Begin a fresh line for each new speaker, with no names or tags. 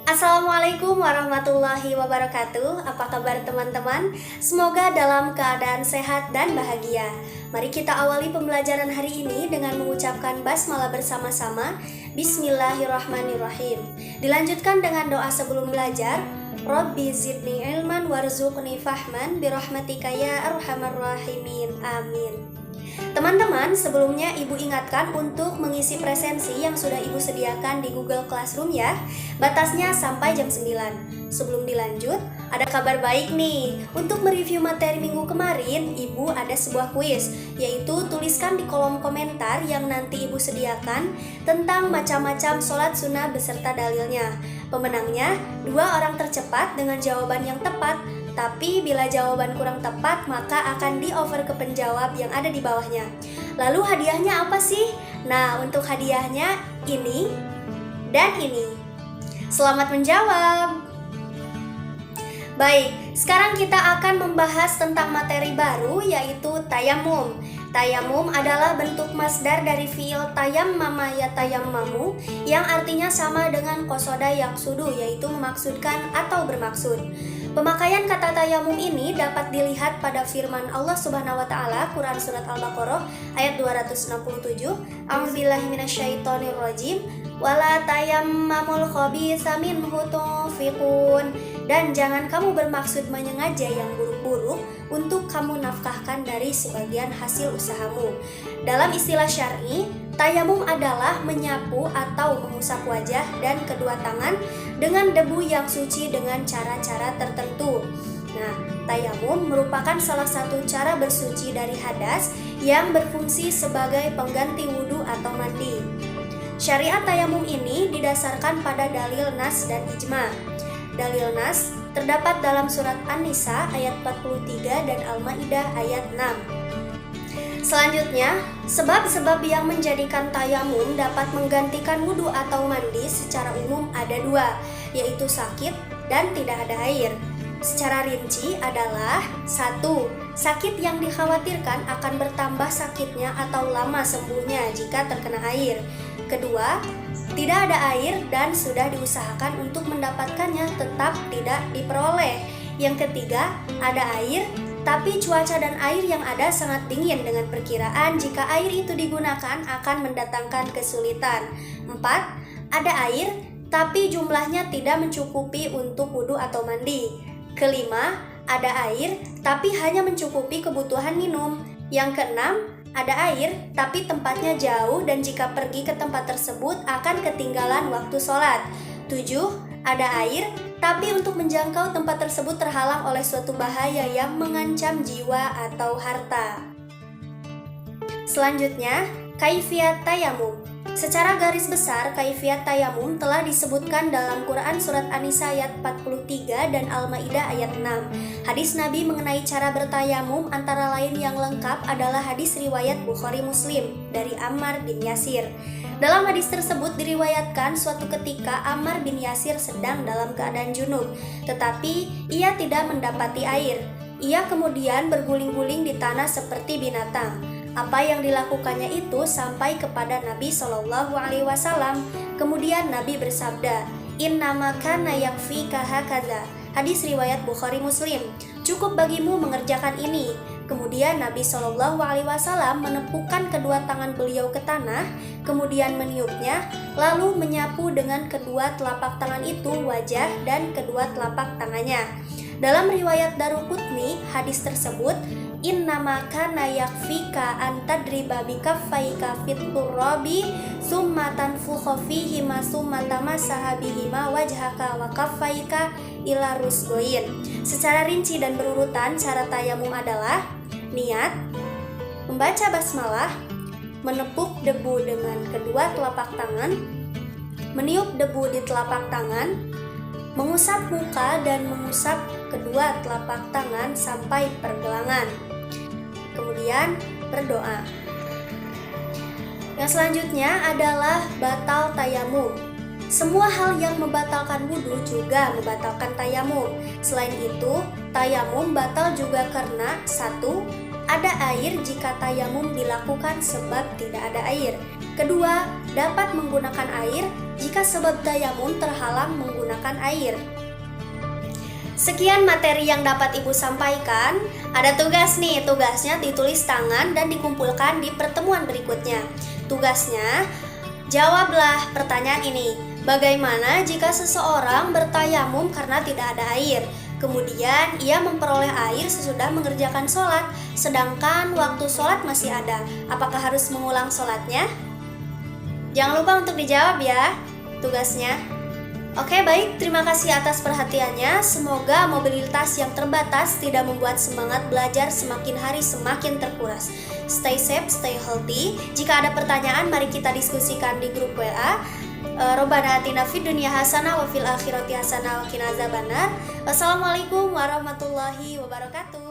Assalamualaikum warahmatullahi wabarakatuh. Apa kabar teman-teman? Semoga dalam keadaan sehat dan bahagia. Mari kita awali pembelajaran hari ini dengan mengucapkan basmalah bersama-sama. Bismillahirrahmanirrahim. Dilanjutkan dengan doa sebelum belajar. Rabbi zidni ilman warzuqni fahman birahmatika ya arhamar rahimin. Amin. Teman-teman, sebelumnya Ibu ingatkan untuk mengisi presensi yang sudah Ibu sediakan di Google Classroom ya. Batasnya sampai jam 9. Sebelum dilanjut, ada kabar baik nih. Untuk mereview materi minggu kemarin, Ibu ada sebuah kuis, yaitu tuliskan di kolom komentar yang nanti Ibu sediakan tentang macam-macam sholat sunnah beserta dalilnya. Pemenangnya 2 orang tercepat dengan jawaban yang tepat. Tapi bila jawaban kurang tepat, maka akan di-over ke penjawab yang ada di bawahnya. Lalu hadiahnya apa sih? Nah, untuk hadiahnya ini dan ini. Selamat menjawab. Baik, sekarang kita akan membahas tentang materi baru, yaitu tayamum. Tayamum adalah bentuk masdar dari fiil tayammama yatayammamu yang artinya sama dengan qasoda yaqsudu, yaitu memaksudkan atau bermaksud. Pemakaian kata tayamum ini dapat dilihat pada firman Allah Subhanahu wa taala Quran surat Al-Baqarah ayat 267. A'udzubillahi minasyaitonirrajim. Wala tayammamul khabitha minhu tunfiqun. Dan jangan kamu bermaksud menyengaja yang buruk-buruk untuk kamu nafkahkan dari sebagian hasil usahamu. Dalam istilah syar'i, tayamum adalah menyapu atau mengusap wajah dan kedua tangan dengan debu yang suci dengan cara-cara tertentu. Nah, tayamum merupakan salah satu cara bersuci dari hadas yang berfungsi sebagai pengganti wudhu atau mandi. Syariat tayamum ini didasarkan pada dalil nas dan ijma. Dalil nas terdapat dalam surat An-Nisa ayat 43 dan Al-Maidah ayat 6. Selanjutnya, sebab-sebab yang menjadikan tayamum dapat menggantikan wudhu atau mandi secara umum ada 2, yaitu sakit dan tidak ada air. Secara rinci adalah 1. Sakit yang dikhawatirkan akan bertambah sakitnya atau lama sembuhnya jika terkena air. Kedua, tidak ada air dan sudah diusahakan untuk mendapatkannya tetap tidak diperoleh. Yang ketiga, ada air tapi cuaca dan air yang ada sangat dingin dengan perkiraan jika air itu digunakan akan mendatangkan kesulitan. 4. Ada air tapi jumlahnya tidak mencukupi untuk wudhu atau mandi. Kelima, ada air tapi hanya mencukupi kebutuhan minum. Yang keenam, ada air tapi tempatnya jauh dan jika pergi ke tempat tersebut akan ketinggalan waktu sholat. 7. Ada air tapi untuk menjangkau tempat tersebut terhalang oleh suatu bahaya yang mengancam jiwa atau harta. Selanjutnya, kaifiyat tayamum. Secara garis besar, kaifiyat tayamum telah disebutkan dalam Quran surat An-Nisa ayat 43 dan Al-Maidah ayat 6. Hadis Nabi mengenai cara bertayamum antara lain yang lengkap adalah hadis riwayat Bukhari Muslim dari Ammar bin Yasir. Dalam hadis tersebut diriwayatkan suatu ketika Ammar bin Yasir sedang dalam keadaan junub, tetapi ia tidak mendapati air. Ia kemudian berguling-guling di tanah seperti binatang. Apa yang dilakukannya itu sampai kepada Nabi Shallallahu Alaihi Wasallam. Kemudian Nabi bersabda, Innama kana yakfika hakaza. Hadis riwayat Bukhari Muslim. Cukup bagimu mengerjakan ini. Kemudian Nabi Shallallahu Alaihi Wasallam menepukkan kedua tangan beliau ke tanah, kemudian meniupnya, lalu menyapu dengan kedua telapak tangan itu wajah dan kedua telapak tangannya. Dalam riwayat Daruqutni, hadis tersebut, Innama kana yakfika antadriba bikaffaika fit turabi summa tanfukha fihi ma summa tamassaha bihima wajhaka wa kaffaika ila rusgoin. Secara rinci dan berurutan, cara tayamum adalah niat, membaca basmalah, menepuk debu dengan kedua telapak tangan, meniup debu di telapak tangan, mengusap muka dan mengusap kedua telapak tangan sampai pergelangan. Kemudian berdoa. Yang selanjutnya adalah batal tayamum. Semua hal yang membatalkan wudhu juga membatalkan tayamum. Selain itu, tayamum batal juga karena 1. Ada air jika tayamum dilakukan sebab tidak ada air. Kedua, dapat menggunakan air jika sebab tayamum terhalang menggunakan menggunakan air. Sekian materi yang dapat Ibu sampaikan. Ada tugas nih, tugasnya ditulis tangan dan dikumpulkan di pertemuan berikutnya. Tugasnya, jawablah pertanyaan ini. Bagaimana jika seseorang bertayamum karena tidak ada air? Kemudian ia memperoleh air sesudah mengerjakan sholat, sedangkan waktu sholat masih ada. Apakah harus mengulang sholatnya? Jangan lupa untuk dijawab ya tugasnya. Oke, baik, terima kasih atas perhatiannya. Semoga mobilitas yang terbatas tidak membuat semangat belajar semakin hari semakin terkuras. Stay safe, stay healthy. Jika ada pertanyaan, mari kita diskusikan di grup WA. Robbana atina fid dunya hasanah wa fil akhirati hasanah wa qina azabannar. Wassalamualaikum warahmatullahi wabarakatuh.